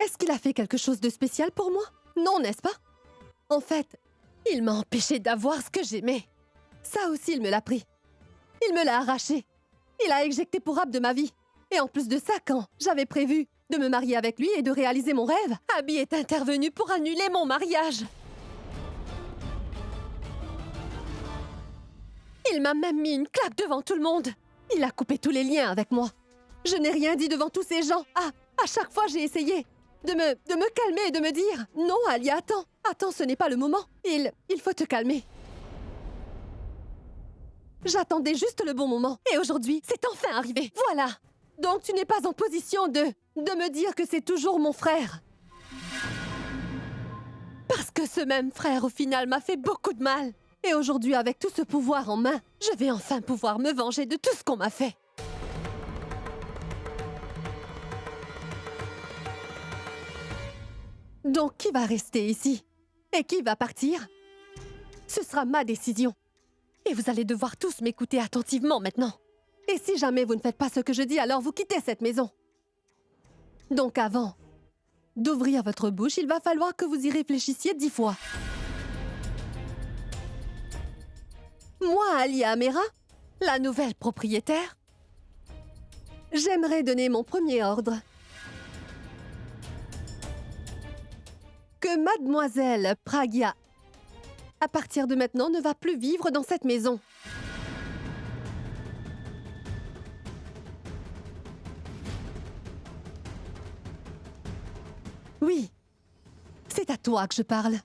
Est-ce qu'il a fait quelque chose de spécial pour moi? Non, n'est-ce pas? En fait, il m'a empêché d'avoir ce que j'aimais. Ça aussi, il me l'a pris. Il me l'a arraché. Il a éjecté Pourab de ma vie. Et en plus de ça, quand j'avais prévu de me marier avec lui et de réaliser mon rêve, Abby est intervenu pour annuler mon mariage. Il m'a même mis une claque devant tout le monde. Il a coupé tous les liens avec moi. Je n'ai rien dit devant tous ces gens. Ah, à chaque fois, j'ai essayé de me calmer et de me dire « Non, Alia, attends. Attends, ce n'est pas le moment. Il faut te calmer. » J'attendais juste le bon moment. Et aujourd'hui, c'est enfin arrivé. Voilà. Donc, tu n'es pas en position de me dire que c'est toujours mon frère. Parce que ce même frère, au final, m'a fait beaucoup de mal. Et aujourd'hui, avec tout ce pouvoir en main, je vais enfin pouvoir me venger de tout ce qu'on m'a fait. Donc, qui va rester ici? Et qui va partir? Ce sera ma décision. Et vous allez devoir tous m'écouter attentivement maintenant. Et si jamais vous ne faites pas ce que je dis, alors vous quittez cette maison. Donc avant d'ouvrir votre bouche, il va falloir que vous y réfléchissiez 10 fois. Moi, Alia Amera, la nouvelle propriétaire, j'aimerais donner mon premier ordre. Que Mademoiselle Pragya, à partir de maintenant, ne va plus vivre dans cette maison. Oui, c'est à toi que je parle.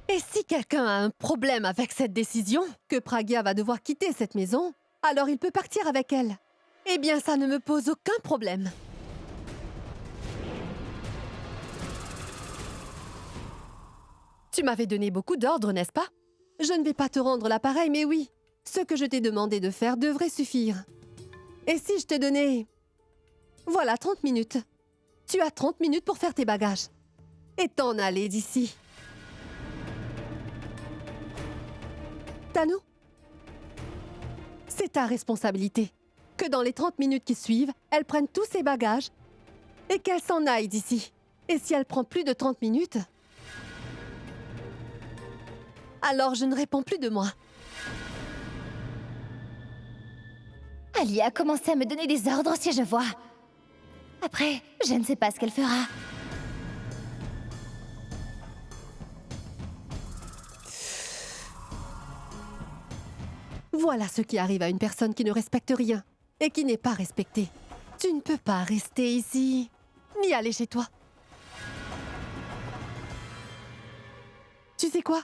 Et si quelqu'un a un problème avec cette décision, que Pragya va devoir quitter cette maison, alors il peut partir avec elle. Eh bien, ça ne me pose aucun problème. Tu m'avais donné beaucoup d'ordres, n'est-ce pas? Je ne vais pas te rendre l'appareil, mais oui, ce que je t'ai demandé de faire devrait suffire. Et si je te donnais... Voilà, 30 minutes. Tu as 30 minutes pour faire tes bagages. Et t'en aller d'ici. Tanou, c'est ta responsabilité. Que dans les 30 minutes qui suivent, elle prenne tous ses bagages et qu'elle s'en aille d'ici. Et si elle prend plus de 30 minutes, alors je ne réponds plus de moi. Alia a commencé à me donner des ordres si je vois. Après, je ne sais pas ce qu'elle fera. Voilà ce qui arrive à une personne qui ne respecte rien et qui n'est pas respectée. Tu ne peux pas rester ici, ni aller chez toi. Tu sais quoi?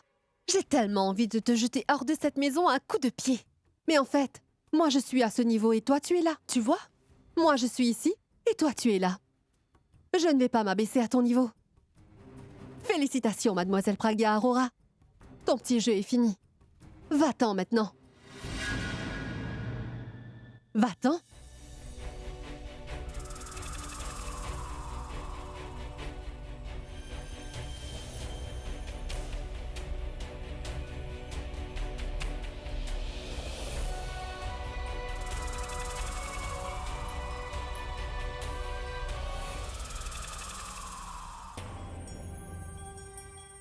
J'ai tellement envie de te jeter hors de cette maison à un coup de pied. Mais en fait, moi je suis à ce niveau et toi tu es là, tu vois? Moi je suis ici et toi tu es là. Je ne vais pas m'abaisser à ton niveau. Félicitations, mademoiselle Pragya Aurora. Ton petit jeu est fini. Va-t'en maintenant. Va-t'en.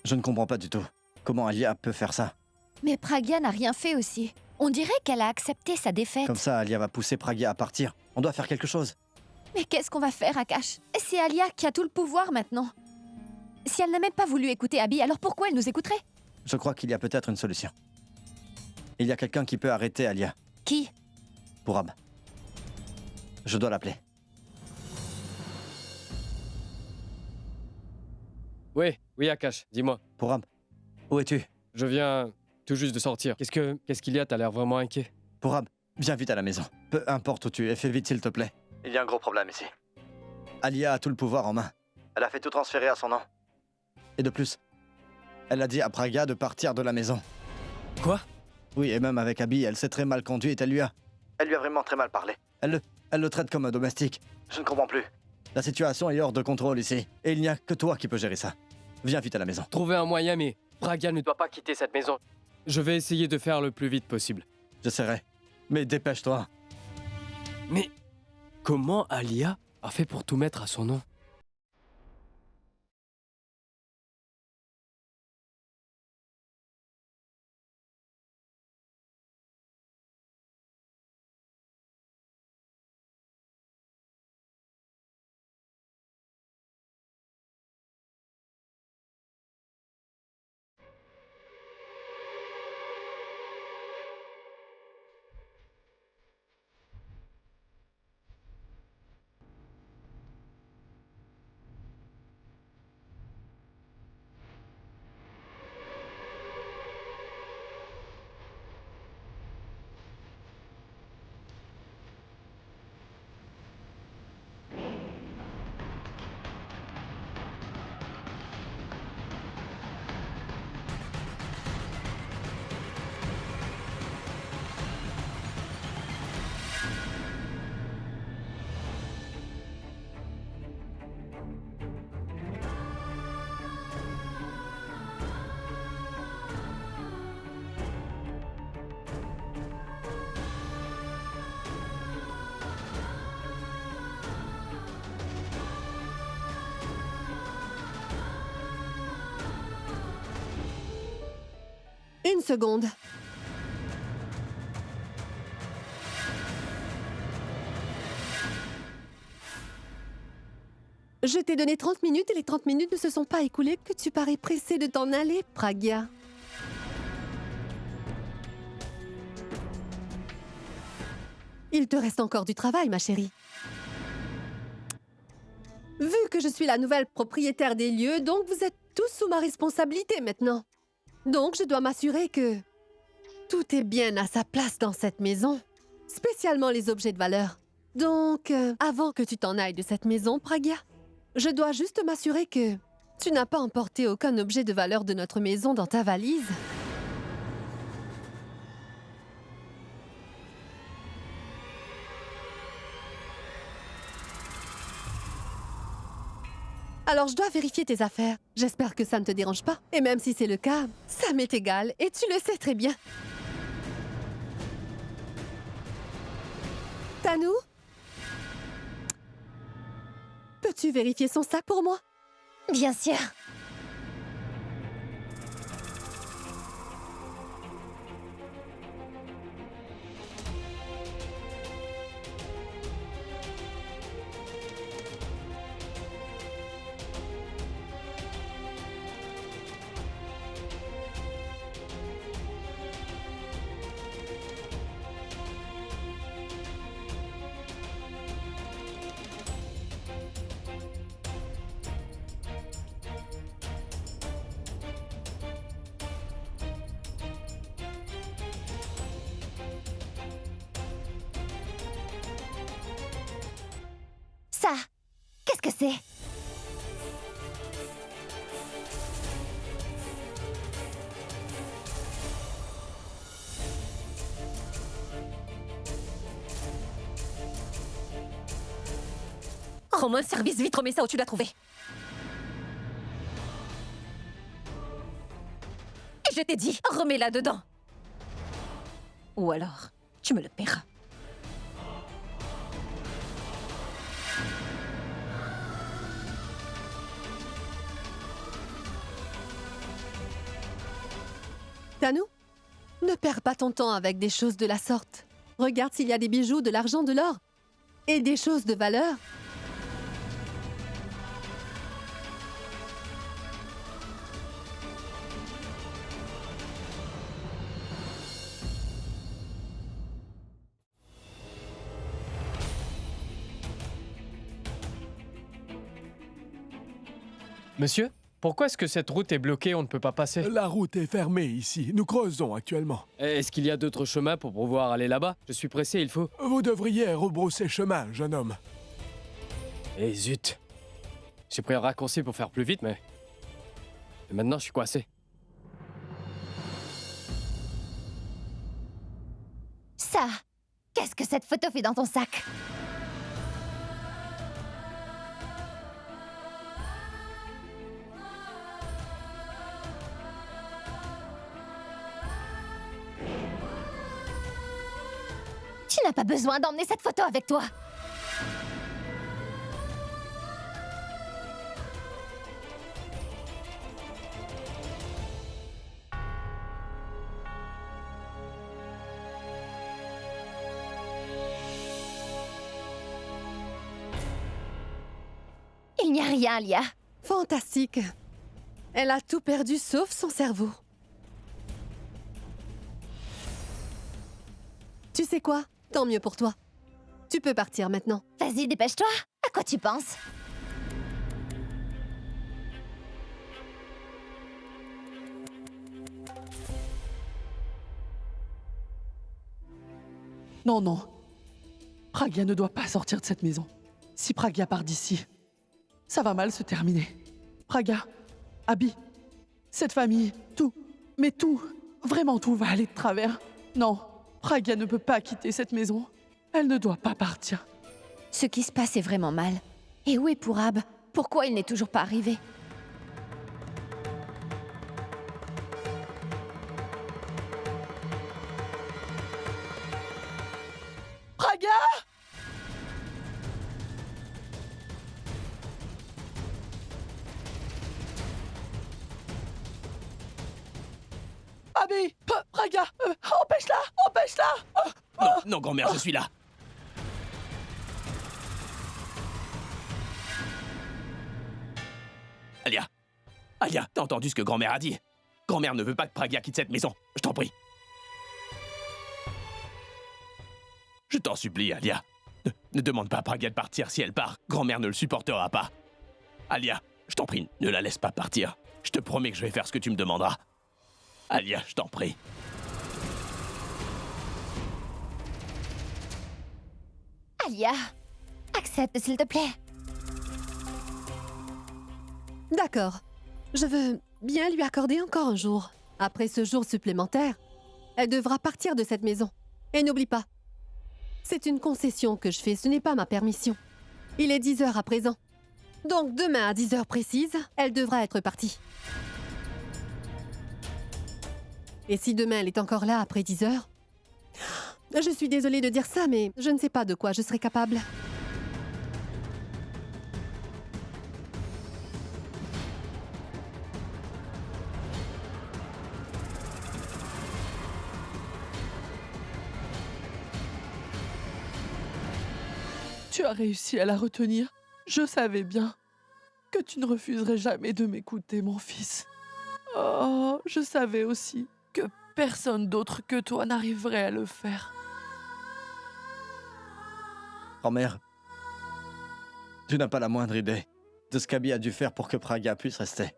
Je ne comprends pas du tout. Comment Alia peut faire ça? Mais Pragya n'a rien fait aussi. On dirait qu'elle a accepté sa défaite. Comme ça, Alia va pousser Pragya à partir. On doit faire quelque chose. Mais qu'est-ce qu'on va faire, Akash? C'est Alia qui a tout le pouvoir maintenant. Si elle n'a même pas voulu écouter Abby, alors pourquoi elle nous écouterait? Je crois qu'il y a peut-être une solution. Il y a quelqu'un qui peut arrêter Alia. Qui? Pourab. Je dois l'appeler. Oui, Akash, dis-moi. Pourab, où es-tu? Je viens tout juste de sortir. Qu'est-ce qu'il y a? T'as l'air vraiment inquiet. Pourab, viens vite à la maison. Peu importe où tu es, fais vite s'il te plaît. Il y a un gros problème ici. Alia a tout le pouvoir en main. Elle a fait tout transférer à son nom. Et de plus, elle a dit à Pragya de partir de la maison. Quoi? Oui, et même avec Abby, elle s'est très mal conduite. Elle lui a vraiment très mal parlé. Elle le traite comme un domestique. Je ne comprends plus. La situation est hors de contrôle ici. Et il n'y a que toi qui peux gérer ça. Viens vite à la maison. Trouver un moyen, mais Pragya ne doit pas quitter cette maison. Je vais essayer de faire le plus vite possible. J'essaierai. Mais dépêche-toi. Mais comment Alia a fait pour tout mettre à son nom? Une seconde. Je t'ai donné 30 minutes et les 30 minutes ne se sont pas écoulées que tu parais pressé de t'en aller, Pragya. Il te reste encore du travail, ma chérie. Vu que je suis la nouvelle propriétaire des lieux, donc vous êtes tous sous ma responsabilité maintenant. Donc je dois m'assurer que tout est bien à sa place dans cette maison, spécialement les objets de valeur. Donc, avant que tu t'en ailles de cette maison, Pragya, je dois juste m'assurer que tu n'as pas emporté aucun objet de valeur de notre maison dans ta valise. Alors je dois vérifier tes affaires. J'espère que ça ne te dérange pas. Et même si c'est le cas, ça m'est égal et tu le sais très bien. Tanou? Peux-tu vérifier son sac pour moi? Bien sûr. Ça, qu'est-ce que c'est? Rends-moi un service, vite, remets ça où tu l'as trouvé. Et je t'ai dit, remets-la dedans. Ou alors, tu me le paieras. Tanou, ne perds pas ton temps avec des choses de la sorte. Regarde s'il y a des bijoux, de l'argent, de l'or. Et des choses de valeur. Monsieur, pourquoi est-ce que cette route est bloquée? On ne peut pas passer. La route est fermée ici. Nous creusons actuellement. Est-ce qu'il y a d'autres chemins pour pouvoir aller là-bas? Je suis pressé, il faut. Vous devriez rebrousser chemin, jeune homme. Eh zut! J'ai pris un raccourci pour faire plus vite, mais... Et maintenant, je suis coincé. Ça, qu'est-ce que cette photo fait dans ton sac? n'as pas besoin d'emmener cette photo avec toi. Il n'y a rien, Alia. Fantastique. Elle a tout perdu sauf son cerveau. Tu sais quoi? Tant mieux pour toi. Tu peux partir maintenant. Vas-y, dépêche-toi. À quoi tu penses? Non, non. Pragya ne doit pas sortir de cette maison. Si Pragya part d'ici, ça va mal se terminer. Pragya, Abby, cette famille, tout, mais tout, vraiment tout va aller de travers. Non, Pragya ne peut pas quitter cette maison. Elle ne doit pas partir. Ce qui se passe est vraiment mal. Et où est Pourab? Pourquoi il n'est toujours pas arrivé? Pragya! Abby! Pragya! Empêche-la! Empêche-la! Non, non, grand-mère, je suis là. Alia! Alia, t'as entendu ce que grand-mère a dit? Grand-mère ne veut pas que Pragya quitte cette maison. Je t'en prie. Je t'en supplie, Alia. Ne demande pas à Pragya de partir si elle part. Grand-mère ne le supportera pas. Alia, je t'en prie, ne la laisse pas partir. Je te promets que je vais faire ce que tu me demanderas. Alia, je t'en prie. Alia, accepte s'il te plaît. D'accord. Je veux bien lui accorder encore un jour. Après ce jour supplémentaire, elle devra partir de cette maison. Et n'oublie pas, c'est une concession que je fais, ce n'est pas ma permission. Il est 10 heures à présent. Donc demain à 10 heures précises, elle devra être partie. Et si demain elle est encore là après 10 heures, je suis désolée de dire ça, mais je ne sais pas de quoi je serai capable. Tu as réussi à la retenir. Je savais bien que tu ne refuserais jamais de m'écouter, mon fils. Oh, je savais aussi que personne d'autre que toi n'arriverait à le faire. Grand-mère, tu n'as pas la moindre idée de ce qu'Abby a dû faire pour que Pragya puisse rester.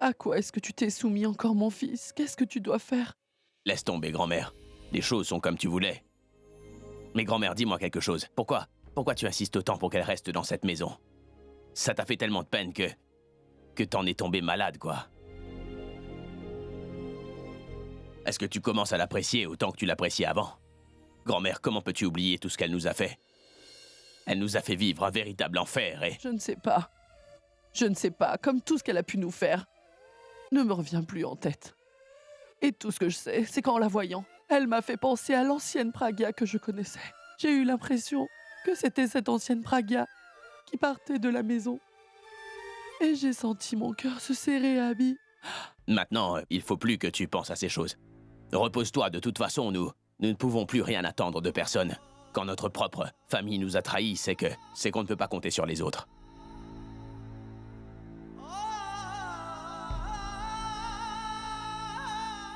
À quoi est-ce que tu t'es soumis encore, mon fils? Qu'est-ce que tu dois faire? Laisse tomber, grand-mère. Les choses sont comme tu voulais. Mais grand-mère, dis-moi quelque chose. Pourquoi tu insistes autant pour qu'elle reste dans cette maison? Ça t'a fait tellement de peine que t'en es tombé malade, quoi. Est-ce que tu commences à l'apprécier autant que tu l'appréciais avant? Grand-mère, comment peux-tu oublier tout ce qu'elle nous a fait? Elle nous a fait vivre un véritable enfer et... Je ne sais pas. Je ne sais pas, comme tout ce qu'elle a pu nous faire ne me revient plus en tête. Et tout ce que je sais, c'est qu'en la voyant, elle m'a fait penser à l'ancienne Pragya que je connaissais. J'ai eu l'impression que c'était cette ancienne Pragya qui partait de la maison. Et j'ai senti mon cœur se serrer, Abby. Maintenant, il faut plus que tu penses à ces choses. Repose-toi, de toute façon, nous ne pouvons plus rien attendre de personne. Quand notre propre famille nous a trahis, c'est qu'on ne peut pas compter sur les autres.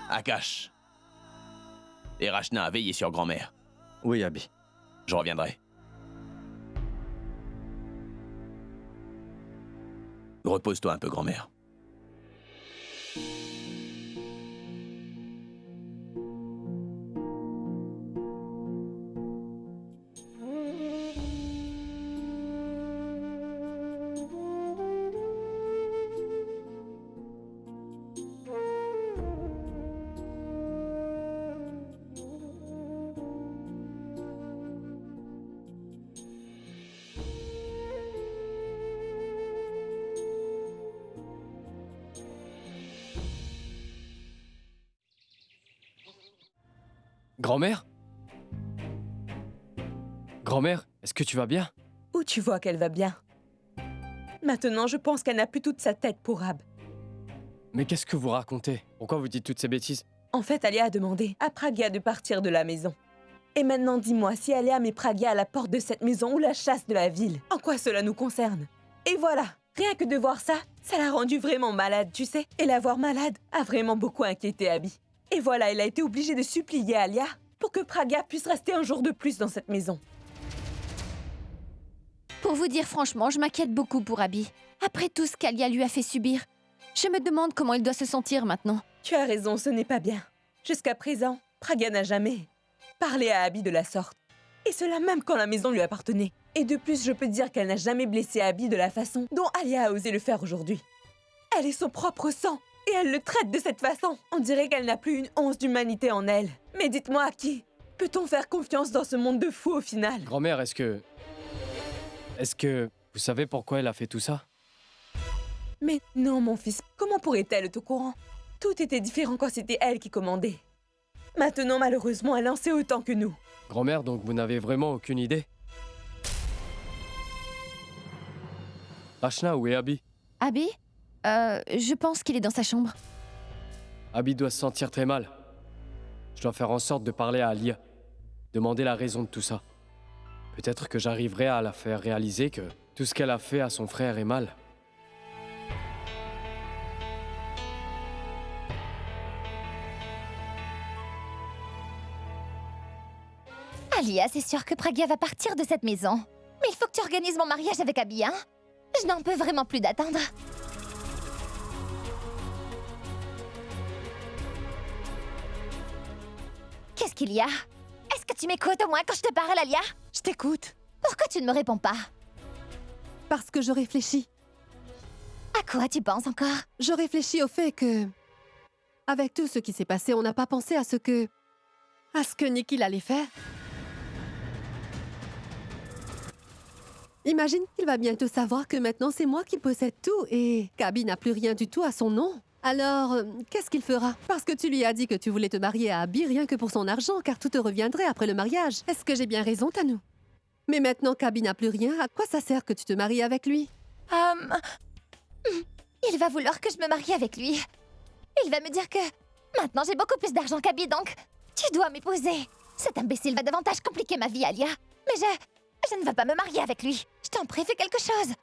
Akash. Et Rachna a veillé sur grand-mère. Oui, Abby. Je reviendrai. Repose-toi un peu, grand-mère. Grand-mère? Grand-mère, est-ce que tu vas bien? Où tu vois qu'elle va bien? Maintenant, je pense qu'elle n'a plus toute sa tête pour Ab. Mais qu'est-ce que vous racontez? Pourquoi vous dites toutes ces bêtises? En fait, Alia a demandé à Pragya de partir de la maison. Et maintenant, dis-moi, si Alia met Pragya à la porte de cette maison ou la chasse de la ville, en quoi cela nous concerne? Et voilà, rien que de voir ça, ça l'a rendue vraiment malade, tu sais. Et la voir malade a vraiment beaucoup inquiété Abby. Et voilà, elle a été obligée de supplier Alia pour que Pragya puisse rester un jour de plus dans cette maison. Pour vous dire franchement, je m'inquiète beaucoup pour Abby. Après tout ce qu'Alia lui a fait subir, je me demande comment il doit se sentir maintenant. Tu as raison, ce n'est pas bien. Jusqu'à présent, Pragya n'a jamais parlé à Abby de la sorte. Et cela même quand la maison lui appartenait. Et de plus, je peux dire qu'elle n'a jamais blessé Abby de la façon dont Alia a osé le faire aujourd'hui. Elle est son propre sang, et elle le traite de cette façon. On dirait qu'elle n'a plus une once d'humanité en elle. Mais dites-moi à qui peut-on faire confiance dans ce monde de fous au final? Grand-mère, est-ce que vous savez pourquoi elle a fait tout ça? Mais non, mon fils, comment pourrait-elle être au courant? Tout était différent quand c'était elle qui commandait. Maintenant, malheureusement, elle en sait autant que nous. Grand-mère, donc vous n'avez vraiment aucune idée? Rachna, où est Abby? Abby? Je pense qu'il est dans sa chambre. Abby doit se sentir très mal. Je dois faire en sorte de parler à Alia. Demander la raison de tout ça. Peut-être que j'arriverai à la faire réaliser que tout ce qu'elle a fait à son frère est mal. Alia, c'est sûr que Pragya va partir de cette maison. Mais il faut que tu organises mon mariage avec Abby, hein? Je n'en peux vraiment plus d'attendre. Qu'est-ce qu'il y a? Est-ce que tu m'écoutes au moins quand je te parle, Alia? Je t'écoute. Pourquoi tu ne me réponds pas? Parce que je réfléchis. À quoi tu penses encore? Je réfléchis au fait que... Avec tout ce qui s'est passé, on n'a pas pensé à ce que Nikhil allait faire. Imagine qu'il va bientôt savoir que maintenant c'est moi qui possède tout et qu'Abby n'a plus rien du tout à son nom. Alors, qu'est-ce qu'il fera? Parce que tu lui as dit que tu voulais te marier à Abby rien que pour son argent, car tout te reviendrait après le mariage. Est-ce que j'ai bien raison, Tanou? Mais maintenant qu'Abby n'a plus rien, à quoi ça sert que tu te maries avec lui? Il va vouloir que je me marie avec lui. Il va me dire que... Maintenant, j'ai beaucoup plus d'argent qu'Abby, donc... Tu dois m'épouser. Cet imbécile va davantage compliquer ma vie, Alia. Mais je ne veux pas me marier avec lui. Je t'en prie, fais quelque chose.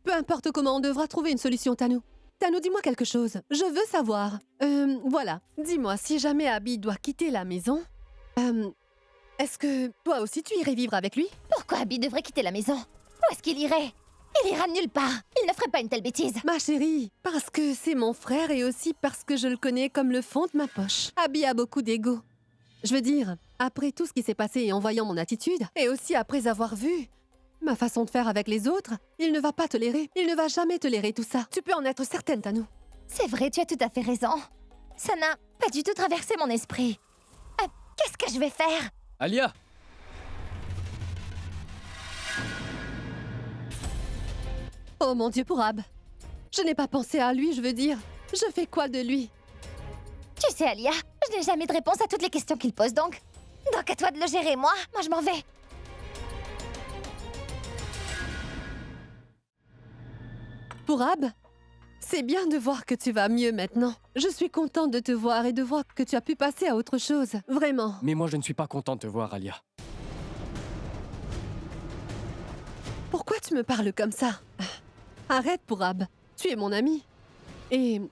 Peu importe comment, on devra trouver une solution, Tanou. Tanou, dis-moi quelque chose. Je veux savoir. Voilà. Dis-moi, si jamais Abby doit quitter la maison... est-ce que toi aussi tu irais vivre avec lui? Pourquoi Abby devrait quitter la maison? Où est-ce qu'il irait? Il ira nulle part. Il ne ferait pas une telle bêtise. Ma chérie, parce que c'est mon frère et aussi parce que je le connais comme le fond de ma poche. Abby a beaucoup d'ego. Je veux dire, après tout ce qui s'est passé et en voyant mon attitude, et aussi après avoir vu ma façon de faire avec les autres, il ne va pas tolérer. Il ne va jamais tolérer tout ça. Tu peux en être certaine, Tanou. C'est vrai, tu as tout à fait raison. Ça n'a pas du tout traversé mon esprit. Qu'est-ce que je vais faire? Alia! Oh mon Dieu, pour Ab. Je n'ai pas pensé à lui, je veux dire. Je fais quoi de lui? Tu sais, Alia, je n'ai jamais de réponse à toutes les questions qu'il pose, donc à toi de le gérer, moi je m'en vais. Pour Ab, c'est bien de voir que tu vas mieux maintenant. Je suis contente de te voir et de voir que tu as pu passer à autre chose. Vraiment. Mais moi, je ne suis pas content de te voir, Alia. Pourquoi tu me parles comme ça? Arrête, pour Ab. Tu es mon ami. Et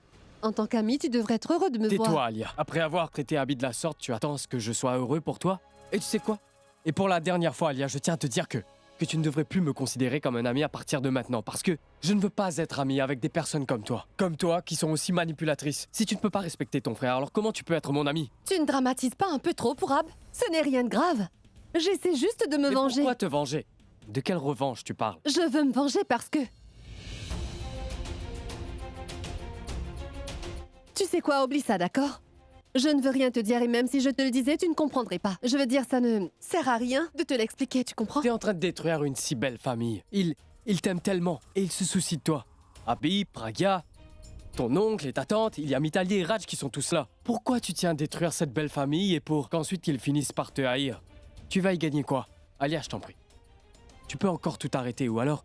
en tant qu'ami, tu devrais être heureux de me voir. Tais-toi, Alia. Après avoir traité Abby de la sorte, tu attends à ce que je sois heureux pour toi? Et tu sais quoi? Et pour la dernière fois, Alia, je tiens à te dire que tu ne devrais plus me considérer comme un ami à partir de maintenant, parce que je ne veux pas être ami avec des personnes comme toi. Comme toi, qui sont aussi manipulatrices. Si tu ne peux pas respecter ton frère, alors comment tu peux être mon ami? Tu ne dramatises pas un peu trop, pour Ab? Ce n'est rien de grave. J'essaie juste de me Mais venger. pourquoi te venger? De quelle revanche tu parles? Je veux me venger parce que... Tu sais quoi, oublie ça, d'accord? Je ne veux rien te dire et même si je te le disais, tu ne comprendrais pas. Je veux dire, ça ne sert à rien de te l'expliquer, tu comprends? T'es en train de détruire une si belle famille. Il t'aime tellement et il se soucie de toi. Abby, Pragya, ton oncle et ta tante, il y a Mitali et Raj qui sont tous là. Pourquoi tu tiens à détruire cette belle famille et pour qu'ensuite ils finissent par te haïr? Tu vas y gagner quoi? Alia, je t'en prie. Tu peux encore tout arrêter ou alors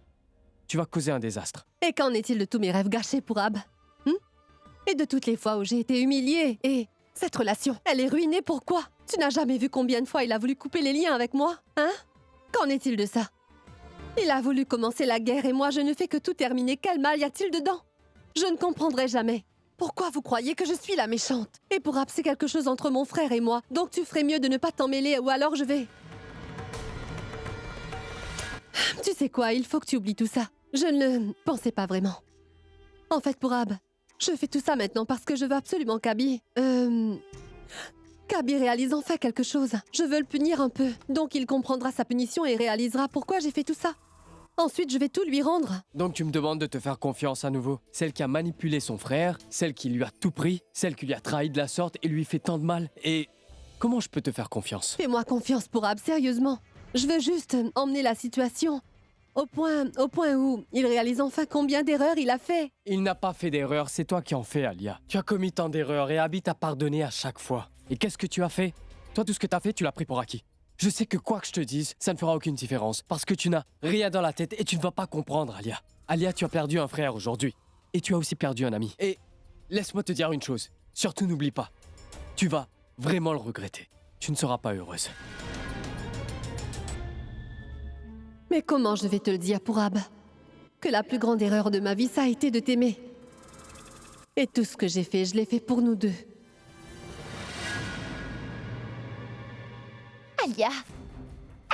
tu vas causer un désastre. Et qu'en est-il de tous mes rêves gâchés pour Ab? Et de toutes les fois où j'ai été humiliée? Et cette relation, elle est ruinée, pourquoi? Tu n'as jamais vu combien de fois il a voulu couper les liens avec moi, hein? Qu'en est-il de ça? Il a voulu commencer la guerre et moi je ne fais que tout terminer. Quel mal y a-t-il dedans? Je ne comprendrai jamais. Pourquoi vous croyez que je suis la méchante? Et pour Ab, c'est quelque chose entre mon frère et moi. Donc tu ferais mieux de ne pas t'en mêler ou alors je vais... Tu sais quoi, il faut que tu oublies tout ça. Je ne le pensais pas vraiment. En fait, pour Ab, je fais tout ça maintenant parce que je veux absolument qu'Abby... qu'Abby réalise enfin quelque chose. Je veux le punir un peu. Donc il comprendra sa punition et réalisera pourquoi j'ai fait tout ça. Ensuite, je vais tout lui rendre. Donc tu me demandes de te faire confiance à nouveau? Celle qui a manipulé son frère, celle qui lui a tout pris, celle qui lui a trahi de la sorte et lui fait tant de mal. Et comment je peux te faire confiance? Fais-moi confiance pour Ab, sérieusement. Je veux juste emmener la situation au point où il réalise enfin combien d'erreurs il a fait. Il n'a pas fait d'erreur, c'est toi qui en fais, Alia. Tu as commis tant d'erreurs et Abby t'a pardonné à chaque fois. Et qu'est-ce que tu as fait? Toi, tout ce que t'as fait, tu l'as pris pour acquis. Je sais que quoi que je te dise, ça ne fera aucune différence. Parce que tu n'as rien dans la tête et tu ne vas pas comprendre, Alia. Alia, tu as perdu un frère aujourd'hui. Et tu as aussi perdu un ami. Et laisse-moi te dire une chose. Surtout n'oublie pas. Tu vas vraiment le regretter. Tu ne seras pas heureuse. Mais comment je vais te le dire pour Ab? Que la plus grande erreur de ma vie, ça a été de t'aimer. Et tout ce que j'ai fait, je l'ai fait pour nous deux. Alia!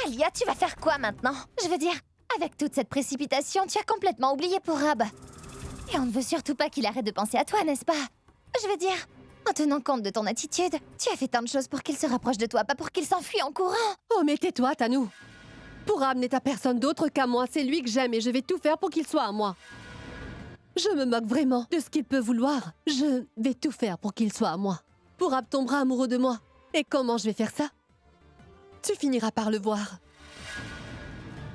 Alia, tu vas faire quoi maintenant? Je veux dire, avec toute cette précipitation, tu as complètement oublié Pourab. Et on ne veut surtout pas qu'il arrête de penser à toi, n'est-ce pas? Je veux dire, en tenant compte de ton attitude, tu as fait tant de choses pour qu'il se rapproche de toi, pas pour qu'il s'enfuit en courant. Oh, mais tais-toi, Tanou. Pourab n'est à personne d'autre qu'à moi. C'est lui que j'aime et je vais tout faire pour qu'il soit à moi. Je me moque vraiment de ce qu'il peut vouloir. Je vais tout faire pour qu'il soit à moi. Pourab tombera amoureux de moi. Et comment je vais faire ça? Tu finiras par le voir.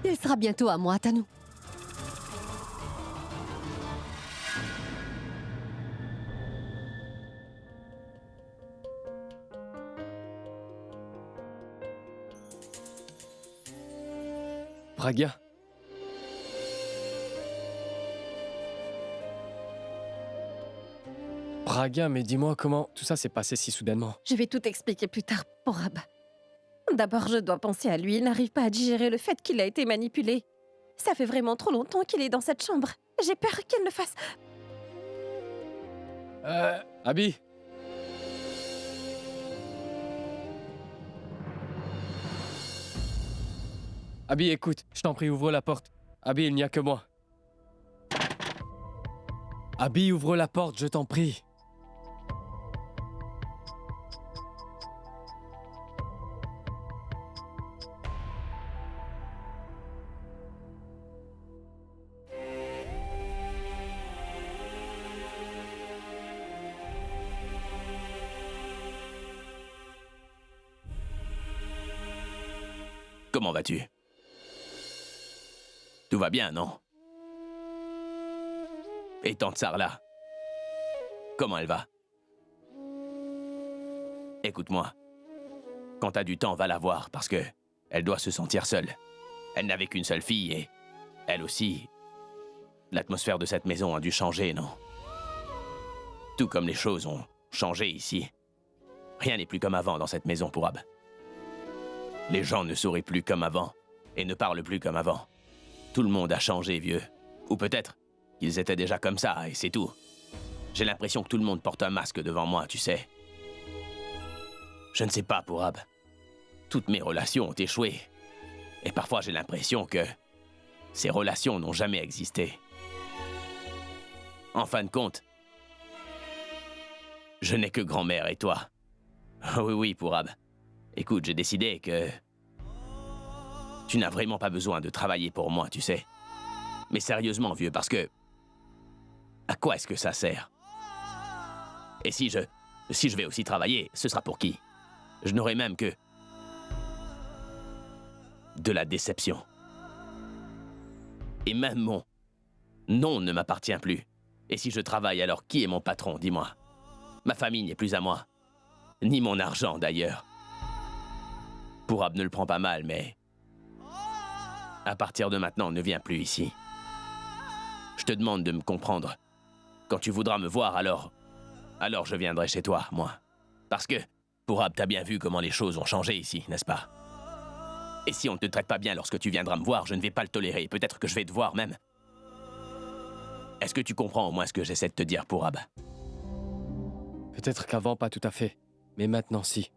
Il sera bientôt à moi, Tanou. Pragya? Pragya, mais dis-moi comment tout ça s'est passé si soudainement. Je vais tout expliquer plus tard, Pourab. D'abord, je dois penser à lui. Il n'arrive pas à digérer le fait qu'il a été manipulé. Ça fait vraiment trop longtemps qu'il est dans cette chambre. J'ai peur qu'il ne fasse... Abby? Abby, écoute, je t'en prie, ouvre la porte. Abby, il n'y a que moi. Abby, ouvre la porte, je t'en prie. Comment vas-tu? Tout va bien, non? Et tante Sarla? Comment elle va? Écoute-moi. Quand t'as du temps, va la voir, parce que elle doit se sentir seule. Elle n'avait qu'une seule fille et... elle aussi... L'atmosphère de cette maison a dû changer, non? Tout comme les choses ont changé ici. Rien n'est plus comme avant dans cette maison pour Ab. Les gens ne sourient plus comme avant et ne parlent plus comme avant. Tout le monde a changé, vieux. Ou peut-être qu'ils étaient déjà comme ça et c'est tout. J'ai l'impression que tout le monde porte un masque devant moi, tu sais. Je ne sais pas, Pourab. Toutes mes relations ont échoué. Et parfois j'ai l'impression que ces relations n'ont jamais existé. En fin de compte, je n'ai que grand-mère et toi. Oui, oui, Pourab. Écoute, j'ai décidé que... tu n'as vraiment pas besoin de travailler pour moi, tu sais. Mais sérieusement, vieux, parce que... à quoi est-ce que ça sert? Et si je vais aussi travailler, ce sera pour qui? Je n'aurai même que... de la déception. Et même mon nom ne m'appartient plus. Et si je travaille, alors qui est mon patron, dis-moi? Ma famille n'est plus à moi. Ni mon argent, d'ailleurs. Pourab ne le prend pas mal, mais... À partir de maintenant, ne viens plus ici. Je te demande de me comprendre. Quand tu voudras me voir, alors je viendrai chez toi, moi. Parce que, Pourab, t'as bien vu comment les choses ont changé ici, n'est-ce pas? Et si on ne te traite pas bien lorsque tu viendras me voir, je ne vais pas le tolérer. Peut-être que je vais te voir même. Est-ce que tu comprends au moins ce que j'essaie de te dire, Pourab? Peut-être qu'avant, pas tout à fait. Mais maintenant, si.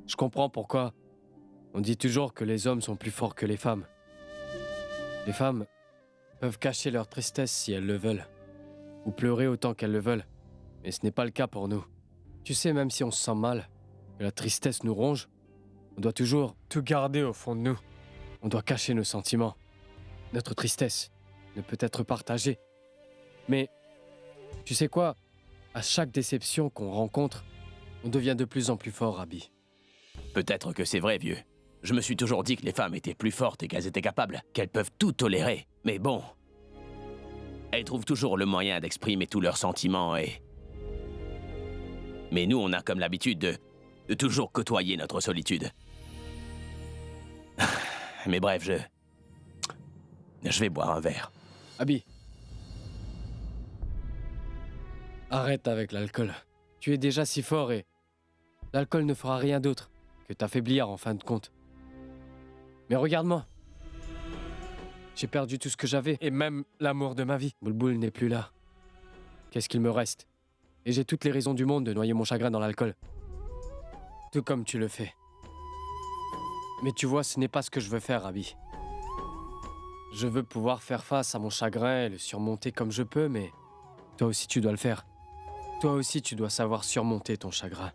Je comprends pourquoi. On dit toujours que les hommes sont plus forts que les femmes. Les femmes peuvent cacher leur tristesse si elles le veulent. Ou pleurer autant qu'elles le veulent. Mais ce n'est pas le cas pour nous. Tu sais, même si on se sent mal, que la tristesse nous ronge, on doit toujours tout garder au fond de nous. On doit cacher nos sentiments. Notre tristesse ne peut être partagée. Mais, tu sais quoi? À chaque déception qu'on rencontre, on devient de plus en plus fort, Abby. Peut-être que c'est vrai, vieux. Je me suis toujours dit que les femmes étaient plus fortes et qu'elles étaient capables, qu'elles peuvent tout tolérer. Mais bon... Elles trouvent toujours le moyen d'exprimer tous leurs sentiments et... Mais nous, on a comme l'habitude de toujours côtoyer notre solitude. Mais bref, je vais boire un verre. Abby. Arrête avec l'alcool. Tu es déjà si fort et... L'alcool ne fera rien d'autre que t'affaiblir en fin de compte. Mais regarde-moi. J'ai perdu tout ce que j'avais, et même l'amour de ma vie. Boulboul n'est plus là. Qu'est-ce qu'il me reste? Et j'ai toutes les raisons du monde de noyer mon chagrin dans l'alcool. Tout comme tu le fais. Mais tu vois, ce n'est pas ce que je veux faire, Abby. Je veux pouvoir faire face à mon chagrin et le surmonter comme je peux, mais... Toi aussi, tu dois le faire. Toi aussi, tu dois savoir surmonter ton chagrin.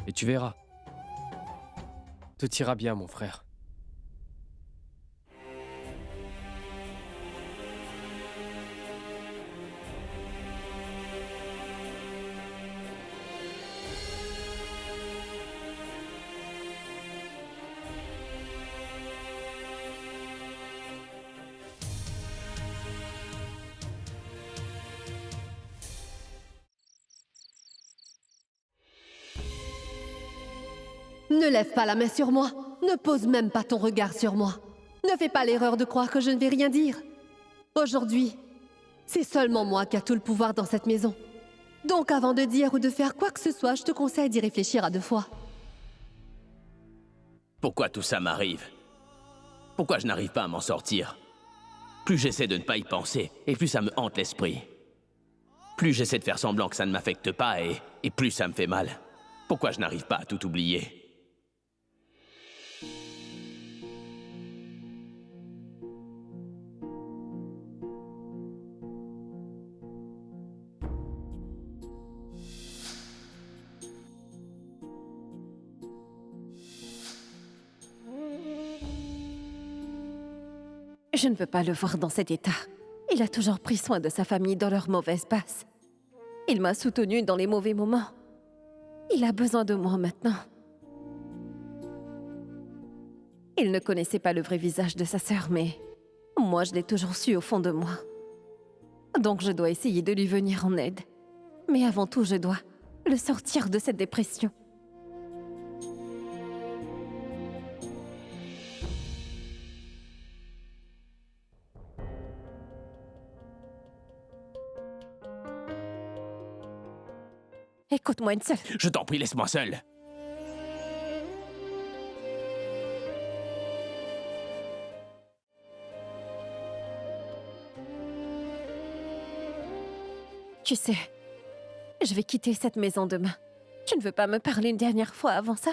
Et tu verras. Tout ira bien, mon frère. Ne lève pas la main sur moi. Ne pose même pas ton regard sur moi. Ne fais pas l'erreur de croire que je ne vais rien dire. Aujourd'hui, c'est seulement moi qui a tout le pouvoir dans cette maison. Donc avant de dire ou de faire quoi que ce soit, je te conseille d'y réfléchir à 2 fois. Pourquoi tout ça m'arrive? Pourquoi je n'arrive pas à m'en sortir? Plus j'essaie de ne pas y penser, et plus ça me hante l'esprit. Plus j'essaie de faire semblant que ça ne m'affecte pas, et plus ça me fait mal. Pourquoi je n'arrive pas à tout oublier? Je ne veux pas le voir dans cet état. Il a toujours pris soin de sa famille dans leurs mauvaises passes. Il m'a soutenue dans les mauvais moments. Il a besoin de moi maintenant. Il ne connaissait pas le vrai visage de sa sœur, mais moi, je l'ai toujours su au fond de moi. Donc je dois essayer de lui venir en aide. Mais avant tout, je dois le sortir de cette dépression. Écoute-moi une seule. Je t'en prie, laisse-moi seul. Tu sais, je vais quitter cette maison demain. Tu ne veux pas me parler une dernière fois avant ça?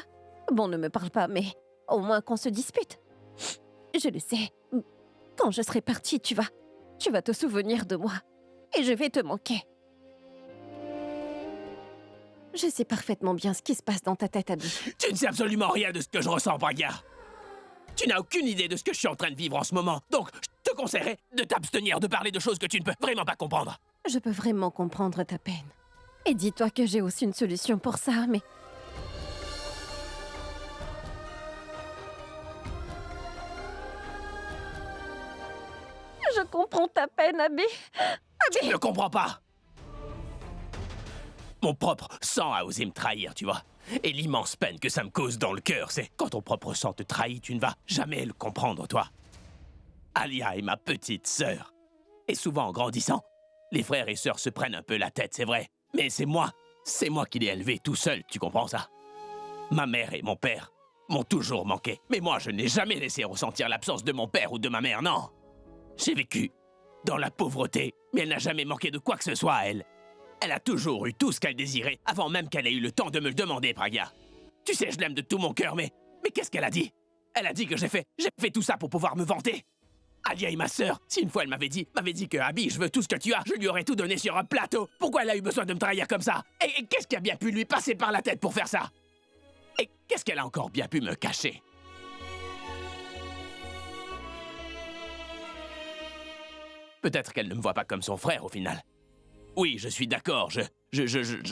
Bon, ne me parle pas, mais au moins qu'on se dispute. Je le sais. Quand je serai partie, tu vas te souvenir de moi. Et je vais te manquer. Je sais parfaitement bien ce qui se passe dans ta tête, Abby. Tu ne sais absolument rien de ce que je ressens, Braga. Tu n'as aucune idée de ce que je suis en train de vivre en ce moment. Donc, je te conseillerais de t'abstenir de parler de choses que tu ne peux vraiment pas comprendre. Je peux vraiment comprendre ta peine. Et dis-toi que j'ai aussi une solution pour ça, mais... Je comprends ta peine, Abby. Tu ne comprends pas. Mon propre sang a osé me trahir, tu vois. Et l'immense peine que ça me cause dans le cœur, c'est quand ton propre sang te trahit, tu ne vas jamais le comprendre, toi. Alia est ma petite sœur. Et souvent, en grandissant, les frères et sœurs se prennent un peu la tête, c'est vrai. Mais c'est moi qui l'ai élevée tout seul, tu comprends ça? Ma mère et mon père m'ont toujours manqué. Mais moi, je n'ai jamais laissé ressentir l'absence de mon père ou de ma mère, non. J'ai vécu dans la pauvreté, mais elle n'a jamais manqué de quoi que ce soit à elle. Elle a toujours eu tout ce qu'elle désirait, avant même qu'elle ait eu le temps de me le demander, Pragya. Tu sais, je l'aime de tout mon cœur, mais qu'est-ce qu'elle a dit? Elle a dit que j'ai fait tout ça pour pouvoir me vanter. Alia est ma sœur. Si une fois elle m'avait dit que Abby, je veux tout ce que tu as, je lui aurais tout donné sur un plateau. Pourquoi elle a eu besoin de me trahir comme ça? Et qu'est-ce qui a bien pu lui passer par la tête pour faire ça? Et qu'est-ce qu'elle a encore bien pu me cacher? Peut-être qu'elle ne me voit pas comme son frère au final. Oui, je suis d'accord, je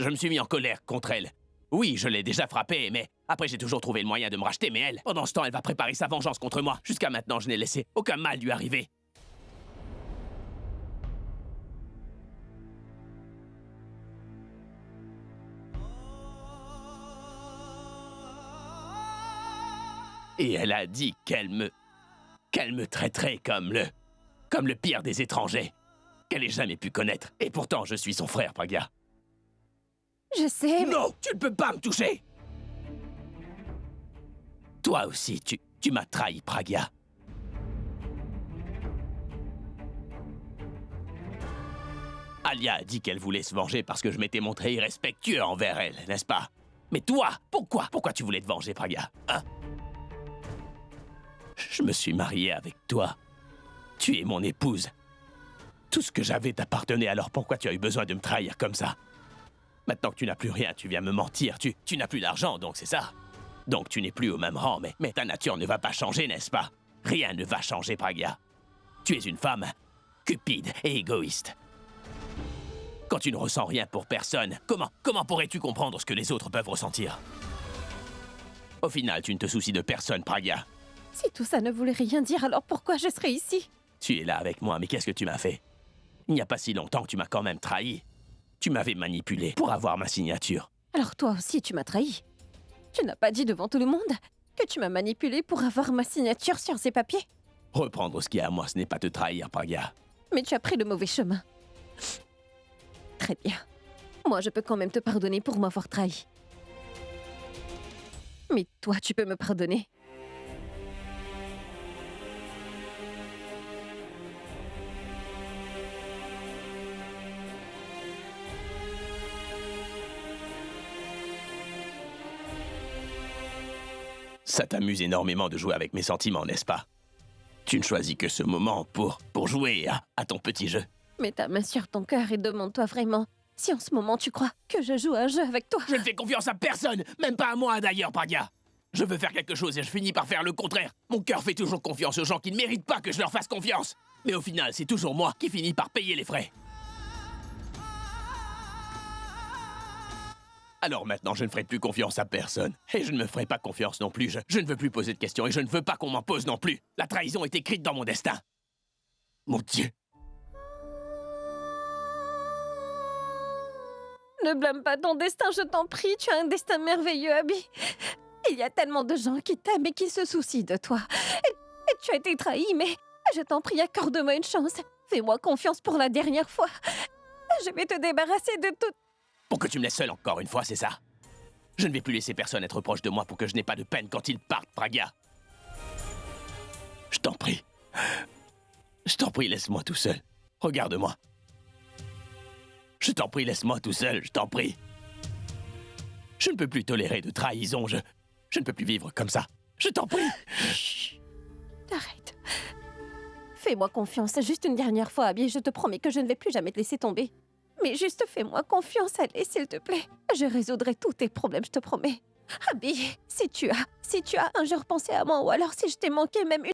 me suis mis en colère contre elle. Oui, je l'ai déjà frappée, mais après j'ai toujours trouvé le moyen de me racheter, mais elle, pendant ce temps, elle va préparer sa vengeance contre moi. Jusqu'à maintenant, je n'ai laissé aucun mal lui arriver. Et elle a dit qu'elle me traiterait comme le pire des étrangers, qu'elle ait jamais pu connaître. Et pourtant, je suis son frère, Pragya. Je sais, mais... Non, tu ne peux pas me toucher! Toi aussi, tu m'as trahi, Pragya. Alia a dit qu'elle voulait se venger parce que je m'étais montré irrespectueux envers elle, n'est-ce pas? Mais toi, pourquoi tu voulais te venger, Pragya, hein? Je me suis marié avec toi. Tu es mon épouse. Tout ce que j'avais t'appartenait, alors pourquoi tu as eu besoin de me trahir comme ça? Maintenant que tu n'as plus rien, tu viens me mentir. Tu n'as plus d'argent, donc c'est ça. Donc tu n'es plus au même rang, mais ta nature ne va pas changer, n'est-ce pas? Rien ne va changer, Pragya. Tu es une femme cupide et égoïste. Quand tu ne ressens rien pour personne, comment pourrais-tu comprendre ce que les autres peuvent ressentir? Au final, tu ne te soucies de personne, Pragya. Si tout ça ne voulait rien dire, alors pourquoi je serais ici? Tu es là avec moi, mais qu'est-ce que tu m'as fait? Il n'y a pas si longtemps que tu m'as quand même trahi. Tu m'avais manipulé pour avoir ma signature. Alors toi aussi, tu m'as trahi. Tu n'as pas dit devant tout le monde que tu m'as manipulé pour avoir ma signature sur ces papiers? Reprendre ce qui est à moi, ce n'est pas te trahir, Pragya. Mais tu as pris le mauvais chemin. Très bien. Moi, je peux quand même te pardonner pour m'avoir trahi. Mais toi, tu peux me pardonner. Ça t'amuse énormément de jouer avec mes sentiments, n'est-ce pas? Tu ne choisis que ce moment pour jouer à ton petit jeu. Mets ta main sur ton cœur et demande-toi vraiment si en ce moment tu crois que je joue à un jeu avec toi. Je ne fais confiance à personne, même pas à moi d'ailleurs, Pragya. Je veux faire quelque chose et je finis par faire le contraire. Mon cœur fait toujours confiance aux gens qui ne méritent pas que je leur fasse confiance. Mais au final, c'est toujours moi qui finis par payer les frais. Alors maintenant, je ne ferai plus confiance à personne. Et je ne me ferai pas confiance non plus. Je ne veux plus poser de questions et je ne veux pas qu'on m'en pose non plus. La trahison est écrite dans mon destin. Mon Dieu. Ne blâme pas ton destin, je t'en prie. Tu as un destin merveilleux, Abby. Il y a tellement de gens qui t'aiment et qui se soucient de toi. Et tu as été trahi, mais je t'en prie, accorde-moi une chance. Fais-moi confiance pour la dernière fois. Je vais te débarrasser de tout... Pour que tu me laisses seul encore une fois, c'est ça? Je ne vais plus laisser personne être proche de moi pour que je n'ai pas de peine quand ils partent, Pragya. Je t'en prie. Je t'en prie, laisse-moi tout seul. Regarde-moi. Je t'en prie, laisse-moi tout seul, je t'en prie. Je ne peux plus tolérer de trahison, je ne peux plus vivre comme ça. Je t'en prie. Chut. Arrête. Fais-moi confiance, juste une dernière fois, Abby, je te promets que je ne vais plus jamais te laisser tomber. Mais juste fais-moi confiance, allez, s'il te plaît. Je résoudrai tous tes problèmes, je te promets. Abby, si tu as un jour pensé à moi, ou alors si je t'ai manqué même une...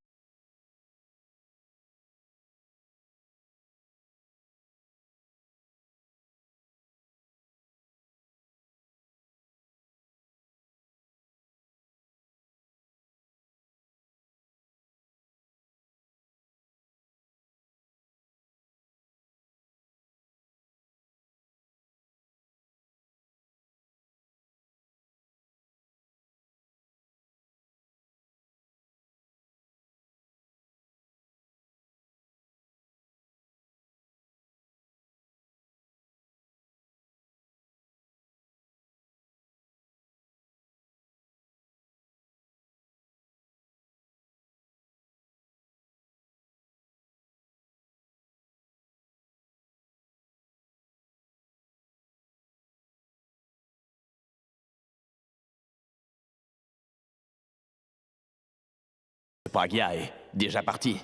Pragya est déjà partie.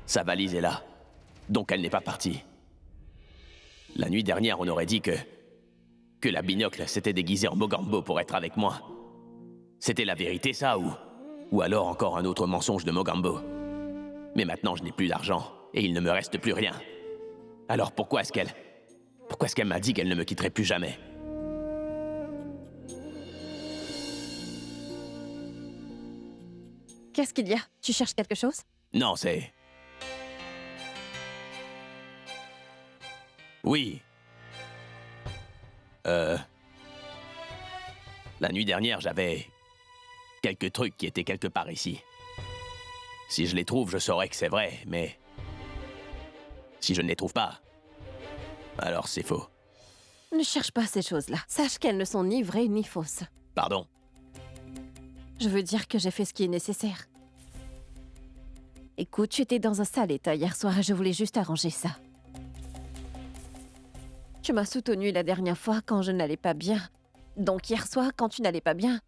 Sa valise est là, donc elle n'est pas partie. La nuit dernière, on aurait dit que la binocle s'était déguisée en Mogambo pour être avec moi. C'était la vérité, ça, ou alors encore un autre mensonge de Mogambo. Mais maintenant, je n'ai plus d'argent, et il ne me reste plus rien. Alors pourquoi est-ce qu'elle m'a dit qu'elle ne me quitterait plus jamais? Qu'est-ce qu'il y a? Tu cherches quelque chose? Non, c'est... Oui. La nuit dernière, j'avais quelques trucs qui étaient quelque part ici. Si je les trouve, je saurais que c'est vrai, mais... si je ne les trouve pas, alors c'est faux. Ne cherche pas ces choses-là. Sache qu'elles ne sont ni vraies ni fausses. Pardon? Je veux dire que j'ai fait ce qui est nécessaire. Écoute, tu étais dans un sale état hier soir et je voulais juste arranger ça. Tu m'as soutenu la dernière fois quand je n'allais pas bien. Donc hier soir, quand tu n'allais pas bien,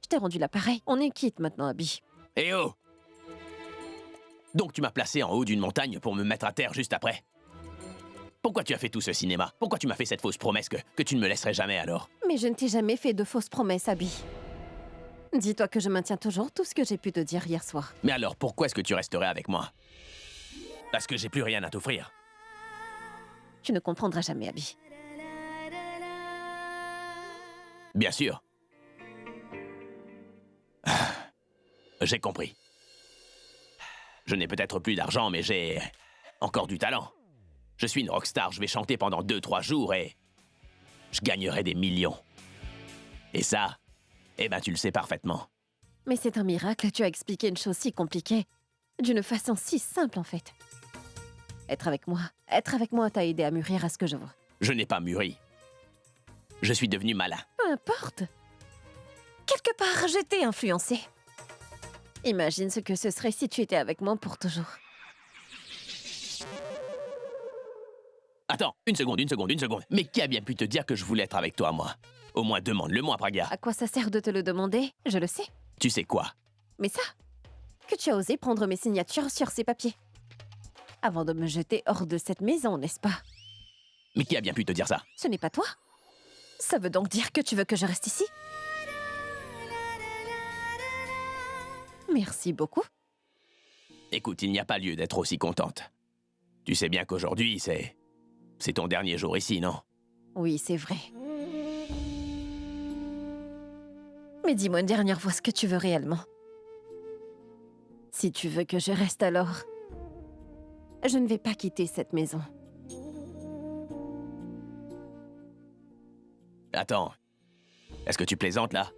je t'ai rendu l'appareil. On est quitte maintenant, Abby. Eh oh! Donc tu m'as placé en haut d'une montagne pour me mettre à terre juste après? Pourquoi tu as fait tout ce cinéma? Pourquoi tu m'as fait cette fausse promesse que tu ne me laisserais jamais alors? Mais je ne t'ai jamais fait de fausses promesses, Abby. Dis-toi que je maintiens toujours tout ce que j'ai pu te dire hier soir. Mais alors pourquoi est-ce que tu resterais avec moi? Parce que j'ai plus rien à t'offrir. Tu ne comprendras jamais, Abby. Bien sûr. J'ai compris. Je n'ai peut-être plus d'argent, mais j'ai encore du talent. Je suis une rockstar, je vais chanter pendant 2-3 jours et je gagnerai des millions. Et ça, eh ben tu le sais parfaitement. Mais c'est un miracle, tu as expliqué une chose si compliquée, d'une façon si simple en fait. Être avec moi t'a aidé à mûrir à ce que je vois. Je n'ai pas mûri. Je suis devenu malin. Peu importe. Quelque part, je t'ai influencé. Imagine ce que ce serait si tu étais avec moi pour toujours. Attends, une seconde. Mais qui a bien pu te dire que je voulais être avec toi, moi? Au moins demande-le-moi, Pragya. À quoi ça sert de te le demander? Je le sais. Tu sais quoi? Mais ça, que tu as osé prendre mes signatures sur ces papiers. Avant de me jeter hors de cette maison, n'est-ce pas? Mais qui a bien pu te dire ça? Ce n'est pas toi? Ça veut donc dire que tu veux que je reste ici? Merci beaucoup. Écoute, il n'y a pas lieu d'être aussi contente. Tu sais bien qu'aujourd'hui, c'est ton dernier jour ici, non? Oui, c'est vrai. Mais dis-moi une dernière fois ce que tu veux réellement. Si tu veux que je reste alors, je ne vais pas quitter cette maison. Attends, est-ce que tu plaisantes là?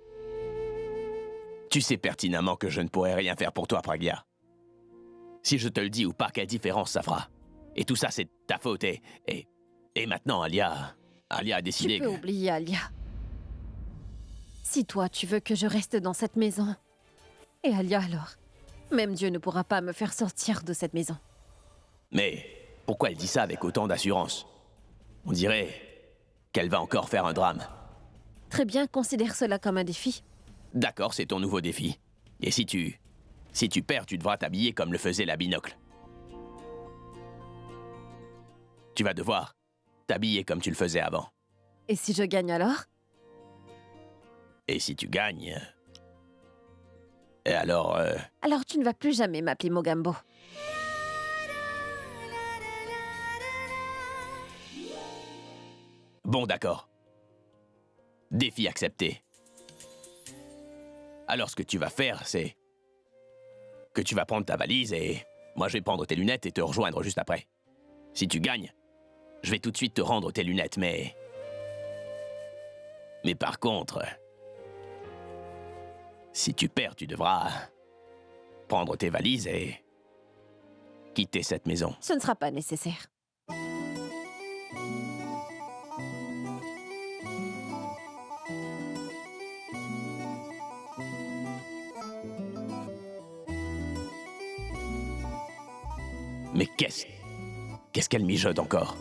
Tu sais pertinemment que je ne pourrais rien faire pour toi, Pragya. Si je te le dis ou pas, quelle différence ça fera? Et tout ça, c'est ta faute et maintenant, Alia a décidé Tu peux que... oublier Alia. Si toi, tu veux que je reste dans cette maison, et Alia alors, même Dieu ne pourra pas me faire sortir de cette maison. Mais pourquoi elle dit ça avec autant d'assurance? On dirait qu'elle va encore faire un drame. Très bien, considère cela comme un défi. D'accord, c'est ton nouveau défi. Et si tu perds, tu devras t'habiller comme le faisait la binocle. Tu vas devoir t'habiller comme tu le faisais avant. Et si je gagne alors? Et si tu gagnes... Et alors, Alors tu ne vas plus jamais m'appeler Mogambo. Bon, d'accord. Défi accepté. Alors, ce que tu vas faire, c'est que tu vas prendre ta valise et moi, je vais prendre tes lunettes et te rejoindre juste après. Si tu gagnes, je vais tout de suite te rendre tes lunettes, mais par contre, si tu perds, tu devras prendre tes valises et quitter cette maison. Ce ne sera pas nécessaire. Mais qu'est-ce qu'elle mijote encore?